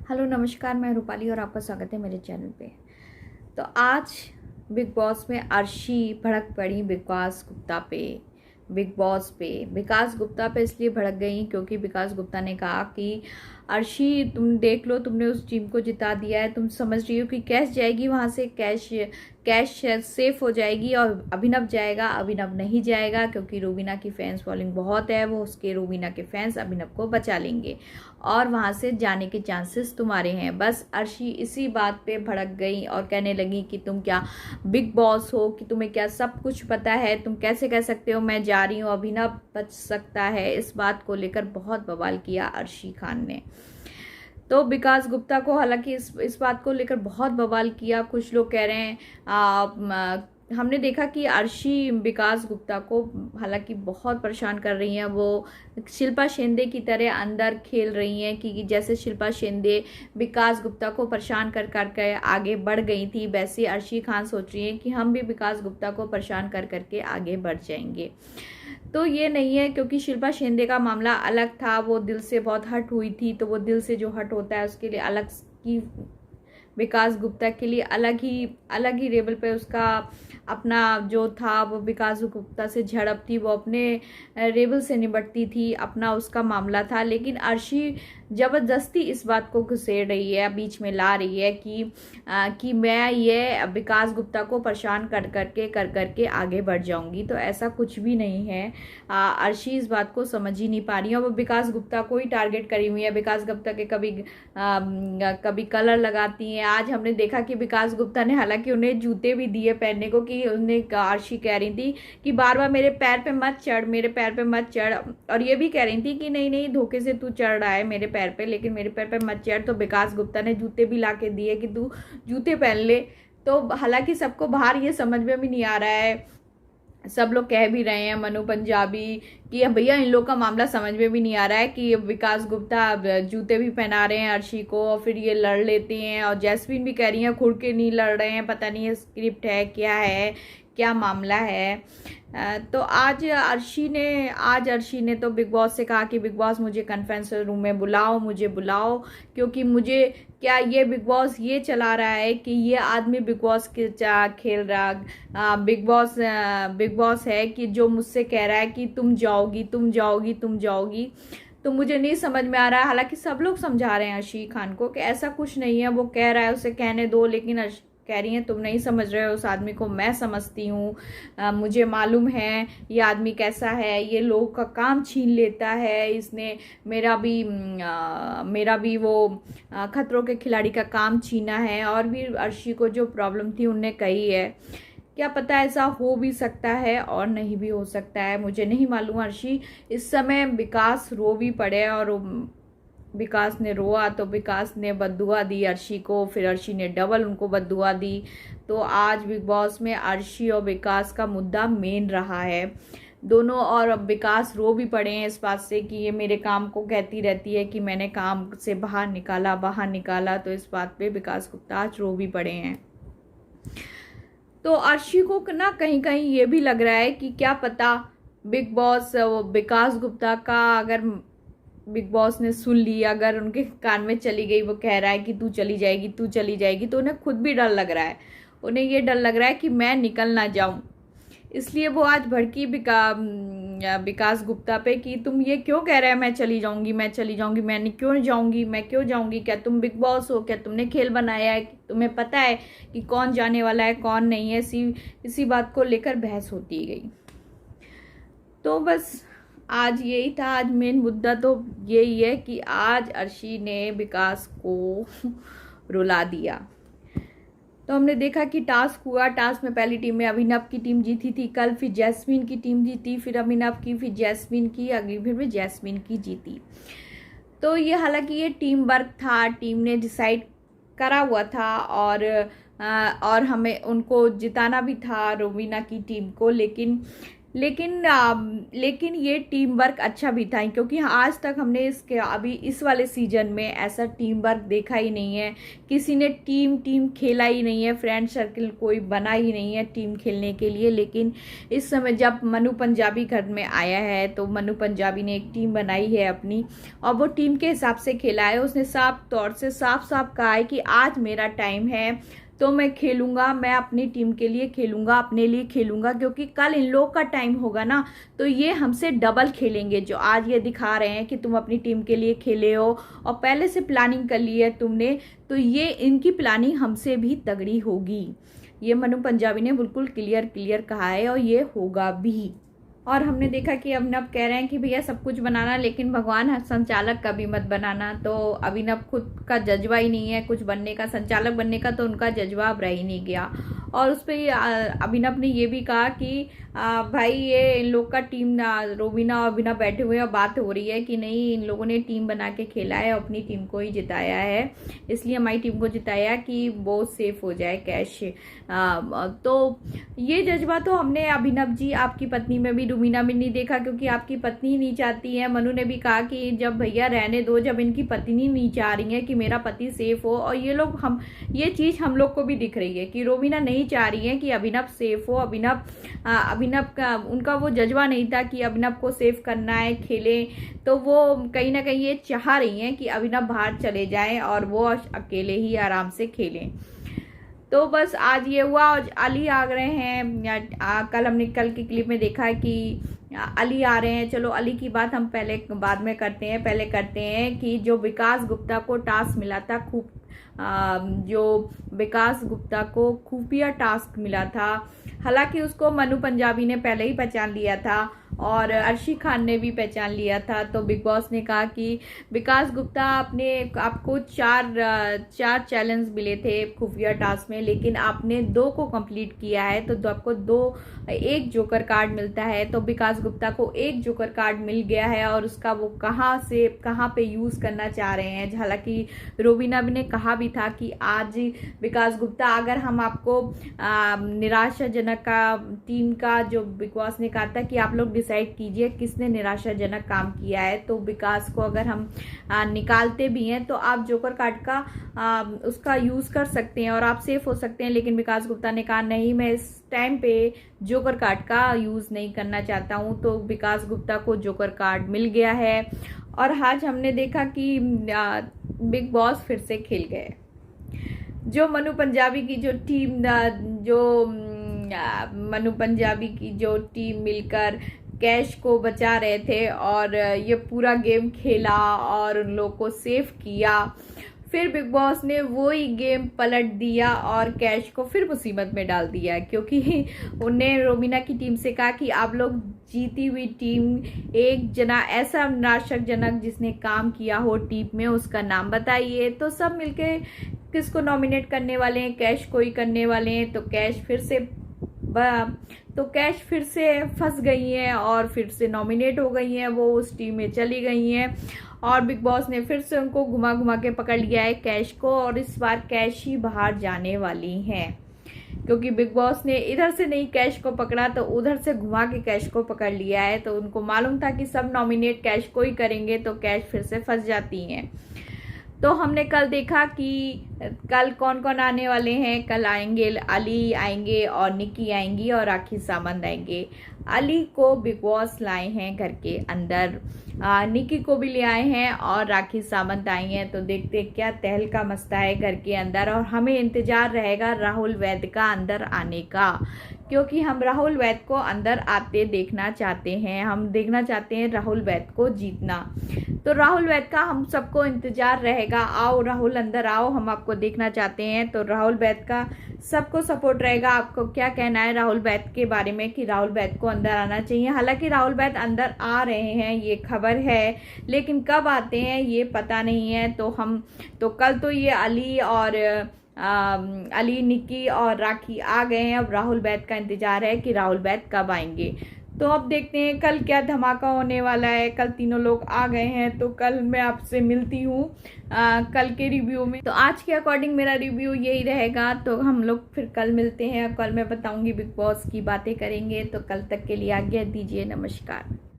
Hello नमस्कार, मैं रूपाली और आपका स्वागत है मेरे चैनल पे। तो आज बिग बॉस में अर्शी भड़क पड़ी विकास गुप्ता पे इसलिए भड़क गई क्योंकि विकास गुप्ता ने कहा कि अर्शी तुम देख लो, तुमने उस टीम को जिता दिया है, तुम समझ रही हो कि कैश जाएगी वहाँ से, कैश सेफ हो जाएगी और अभिनव जाएगा। अभिनव नहीं जाएगा क्योंकि रूबीना की फैंस फॉलोइंग बहुत है, वो उसके रूबीना के फैंस अभिनव को बचा लेंगे और वहाँ से जाने के चांसेस तुम्हारे हैं। बस अर्शी इसी बात पे भड़क गई और कहने लगी कि तुम क्या बिग बॉस हो, कि तुम्हें क्या सब कुछ पता है, तुम कैसे कह सकते हो मैं जा रही हूँ, अभिनव बच सकता है। इस बात को लेकर बहुत बवाल किया अर्शी खान ने। तो विकास गुप्ता को हालांकि इस बात को लेकर बहुत बवाल किया। कुछ लोग कह रहे हैं हमने देखा कि अर्शी विकास गुप्ता को हालांकि बहुत परेशान कर रही हैं। वो शिल्पा शिंदे की तरह अंदर खेल रही हैं कि जैसे शिल्पा शिंदे विकास गुप्ता को परेशान कर करके आगे बढ़ गई थी, वैसे अर्शी खान सोच रही हैं कि हम भी विकास गुप्ता को परेशान कर करके आगे बढ़ जाएंगे। तो ये नहीं है, क्योंकि शिल्पा शिंदे का मामला अलग था, वो दिल से बहुत हर्ट हुई थी। तो वो दिल से जो हर्ट होता है उसके लिए अलग की, विकास गुप्ता के लिए अलग ही लेवल पे उसका अपना जो था, वो विकास गुप्ता से झड़प थी, वो अपने लेवल से निपटती थी, अपना उसका मामला था। लेकिन अर्शी जबरदस्ती इस बात को घुसेड़ रही है, बीच में ला रही है कि मैं ये विकास गुप्ता को परेशान कर करके आगे बढ़ जाऊंगी। तो ऐसा कुछ भी नहीं है। अर्शी इस बात को समझ ही नहीं पा रही है। वो विकास गुप्ता को ही टारगेट करी हुई है, विकास गुप्ता के कभी कलर लगाती हैं। आज हमने देखा कि विकास गुप्ता ने हालांकि उन्हें जूते भी दिए पहनने को, कि उन्हें अर्शी कह रही थी कि बार बार मेरे पैर पे मत चढ़, मेरे पैर पे मत चढ़, और ये भी कह रही थी कि नहीं नहीं धोखे से तू चढ़ रहा है मेरे पैर पे, लेकिन मेरे पैर पे मत चढ़। तो विकास गुप्ता ने जूते भी ला के दिए कि तू जूते पहन ले। तो हालांकि सबको बाहर ये समझ में भी नहीं आ रहा है, सब लोग कह भी रहे हैं, मनु पंजाबी, कि भैया इन लोग का मामला समझ में भी नहीं आ रहा है कि विकास गुप्ता जूते भी पहना रहे हैं अर्शी को और फिर ये लड़ लेते हैं। और जैस्मीन भी कह रही है खुद के नहीं लड़ रहे हैं, पता नहीं ये स्क्रिप्ट है, क्या मामला है। तो आज अर्शी ने तो बिग बॉस से कहा कि बिग बॉस मुझे कॉन्फ्रेंस रूम में बुलाओ, मुझे बुलाओ, क्योंकि मुझे क्या ये बिग बॉस ये चला रहा है कि ये आदमी बिग बॉस के खेल रहा, बिग बॉस है कि जो मुझसे कह रहा है कि तुम जाओगी तुम जाओगी तुम जाओगी। तो मुझे नहीं समझ में आ रहा है। हालांकि सब लोग समझा रहे हैं अर्शी खान को कि ऐसा कुछ नहीं है, वो कह रहा है उसे कहने दो, लेकिन कह रही हैं तुम नहीं समझ रहे हो उस आदमी को, मैं समझती हूँ, मुझे मालूम है ये आदमी कैसा है, ये लोगों का काम छीन लेता है, इसने मेरा भी वो खतरों के खिलाड़ी का काम छीना है। और भी अर्शी को जो प्रॉब्लम थी उनने कही है। क्या पता ऐसा हो भी सकता है और नहीं भी हो सकता है, मुझे नहीं मालूम। अर्शी इस समय विकास रो भी पड़े और विकास ने रोआ तो विकास ने बद्दुआ दी अर्शी को, फिर अर्शी ने डबल उनको बद्दुआ दी। तो आज बिग बॉस में अर्शी और विकास का मुद्दा मेन रहा है दोनों। और अब विकास रो भी पड़े हैं इस बात से कि ये मेरे काम को कहती रहती है कि मैंने काम से बाहर निकाला। तो इस बात पे विकास गुप्ता आज रो भी पड़े हैं। तो अर्शी को ना कहीं कहीं ये भी लग रहा है कि क्या पता बिग बॉस विकास गुप्ता का अगर बिग बॉस ने सुन ली, अगर उनके कान में चली गई, वो कह रहा है कि तू चली जाएगी, तो उन्हें खुद भी डर लग रहा है। उन्हें ये डर लग रहा है कि मैं निकल ना जाऊं। इसलिए वो आज भड़की विकास गुप्ता पे कि तुम ये क्यों कह रहे हैं मैं चली जाऊंगी, मैं क्यों जाऊंगी, क्या तुम बिग बॉस हो, क्या तुमने खेल बनाया है, तुम्हें पता है कि कौन जाने वाला है कौन नहीं है। इसी बात को लेकर बहस होती गई। तो बस आज यही था, आज मेन मुद्दा तो यही है कि आज अर्शी ने विकास को रुला दिया। तो हमने देखा कि टास्क हुआ, टास्क में पहली टीम में अभिनव की टीम जीती थी, कल फिर जैस्मीन की टीम जीती, फिर अभिनव की, फिर जैस्मीन की, अगली फिर भी जैस्मीन की जीती। तो ये हालांकि ये टीम वर्क था, टीम ने डिसाइड करा हुआ था और हमें उनको जिताना भी था रूबीना की टीम को। लेकिन लेकिन ये टीम वर्क अच्छा भी था, क्योंकि आज तक हमने इसके अभी इस वाले सीजन में ऐसा टीम वर्क देखा ही नहीं है। किसी ने टीम खेला ही नहीं है, फ्रेंड सर्कल कोई बना ही नहीं है टीम खेलने के लिए। लेकिन इस समय जब मनु पंजाबी घर में आया है तो मनु पंजाबी ने एक टीम बनाई है अपनी, और वो टीम के हिसाब से खेला है। उसने साफ तौर से साफ कहा है कि आज मेरा टाइम है तो मैं खेलूंगा, मैं अपनी टीम के लिए खेलूंगा, अपने लिए खेलूंगा, क्योंकि कल इन लोग का टाइम होगा ना तो ये हमसे डबल खेलेंगे। जो आज ये दिखा रहे हैं कि तुम अपनी टीम के लिए खेले हो और पहले से प्लानिंग कर ली है तुमने, तो ये इनकी प्लानिंग हमसे भी तगड़ी होगी। ये मनु पंजाबी ने बिल्कुल क्लियर कहा है और ये होगा भी। और हमने देखा कि अभिनव कह रहे हैं कि भैया सब कुछ बनाना, लेकिन भगवान संचालक का भी मत बनाना। तो अभिनव खुद का जज्बा ही नहीं है कुछ बनने का, संचालक बनने का, तो उनका जज्बा अब रह ही नहीं गया। और उस पर अभिनव ने ये भी कहा कि भाई ये इन लोग का टीम, रोबिना और अभिनव बैठे हुए और बात हो रही है कि नहीं इन लोगों ने टीम बना के खेला है, अपनी टीम को ही जिताया है, इसलिए हमारी टीम को जिताया कि वो सेफ हो जाए कैश। तो ये जज्बा तो हमने अभिनव जी आपकी पत्नी में भी, रुमीना में नहीं देखा, क्योंकि आपकी पत्नी नहीं चाहती है। मनु ने भी कहा कि जब भैया रहने दो, जब इनकी पत्नी नहीं चाह रही है कि मेरा पति सेफ हो, और ये लोग ये चीज हम लोग को भी दिख रही है कि रोबिना नहीं चाह रही है कि अभिनव सेफ हो। अभिनव का उनका वो जज्बा नहीं था कि अभिनव को सेफ करना है, खेले, तो वो कहीं ना कहीं ये चाह रही हैं कि अभिनव बाहर चले जाएं और वो अकेले ही आराम से खेलें। तो बस आज ये हुआ। और अली आ रहे हैं, कल हमने कल की क्लिप में देखा है कि अली आ रहे हैं। चलो अली की बात हम पहले बाद में करते हैं, पहले करते हैं कि जो विकास गुप्ता को टास्क मिला था, जो विकास गुप्ता को खुफिया टास्क मिला था, हालांकि उसको मनु पंजाबी ने पहले ही पहचान लिया था और अर्शी खान ने भी पहचान लिया था। तो बिग बॉस ने कहा कि विकास गुप्ता आपको चार चैलेंज मिले थे खुफिया टास्क में, लेकिन आपने 2 को कंप्लीट किया है, तो आपको एक जोकर कार्ड मिलता है। तो विकास गुप्ता को एक जोकर कार्ड मिल गया है और उसका वो कहाँ पे यूज करना चाह रहे हैं। हालांकि रोबिना भी ने कहा भी था कि आज विकास गुप्ता, अगर हम आपको निराशाजनक का टीम का, जो बिग बॉस ने कहा था कि आप लोग डिसाइड कीजिए किसने निराशाजनक काम किया है, तो विकास को अगर हम निकालते भी हैं तो आप जोकर कार्ड का उसका यूज कर सकते हैं और आप सेफ हो सकते हैं। लेकिन विकास गुप्ता ने कहा नहीं, मैं इस टाइम पे जोकर कार्ड का यूज नहीं करना चाहता हूं। तो विकास गुप्ता को जोकर कार्ड मिल गया है और आज हमने देखा कि बिग बॉस फिर से खेल गए। जो मनु पंजाबी की जो टीम, मनु पंजाबी की जो टीम मिलकर कैश को बचा रहे थे और ये पूरा गेम खेला और उन लोग को सेफ किया, फिर बिग बॉस ने वो ही गेम पलट दिया और कैश को फिर मुसीबत में डाल दिया, क्योंकि उन्हें रोबिना की टीम से कहा कि आप लोग जीती हुई टीम, एक जना ऐसा निराशाजनक जिसने काम किया हो टीम में उसका नाम बताइए। तो सब मिलके किसको नॉमिनेट करने वाले हैं, कैश को ही करने वाले हैं। तो कैश फिर से फंस गई हैं और फिर से नॉमिनेट हो गई हैं, वो उस टीम में चली गई हैं और बिग बॉस ने फिर से उनको घुमा के पकड़ लिया है कैश को, और इस बार कैश ही बाहर जाने वाली हैं, क्योंकि बिग बॉस ने इधर से नहीं कैश को पकड़ा तो उधर से घुमा के कैश को पकड़ लिया है। तो उनको मालूम था कि सब नॉमिनेट कैश को ही करेंगे, तो कैश फिर से फंस जाती हैं। तो हमने कल देखा कि कल कौन कौन आने वाले हैं। कल आएंगे, अली आएंगे और निक्की आएंगी और राखी सावंत आएंगे। अली को बिग बॉस लाए हैं घर के अंदर, निक्की को भी ले आए हैं और राखी सावंत आई हैं। तो देखते क्या तहलका मचता है घर के अंदर, और हमें इंतजार रहेगा राहुल वैद्य का अंदर आने का, क्योंकि हम राहुल वैद्य को अंदर आते देखना चाहते हैं। हम देखना चाहते हैं राहुल वैद्य को जीतना। तो राहुल वैद्य का हम सबको इंतजार रहेगा, आओ राहुल अंदर आओ, हम आपको देखना चाहते हैं। तो राहुल वैद्य का सबको सपोर्ट रहेगा। आपको क्या कहना है राहुल वैद्य के बारे में कि राहुल वैद्य को अंदर आना चाहिए? हालांकि राहुल वैद्य अंदर आ रहे हैं, ये खबर है, लेकिन कब आते हैं ये पता नहीं है। तो कल तो ये अली, निक्की और राखी आ गए हैं। अब राहुल वैद्य का इंतजार है कि राहुल वैद्य कब आएंगे। तो अब देखते हैं कल क्या धमाका होने वाला है। कल तीनों लोग आ गए हैं तो कल मैं आपसे मिलती हूँ कल के रिव्यू में। तो आज के अकॉर्डिंग मेरा रिव्यू यही रहेगा। तो हम लोग फिर कल मिलते हैं। कल मैं बताऊंगी, बिग बॉस की बातें करेंगे। तो कल तक के लिए आज्ञा दीजिए, नमस्कार।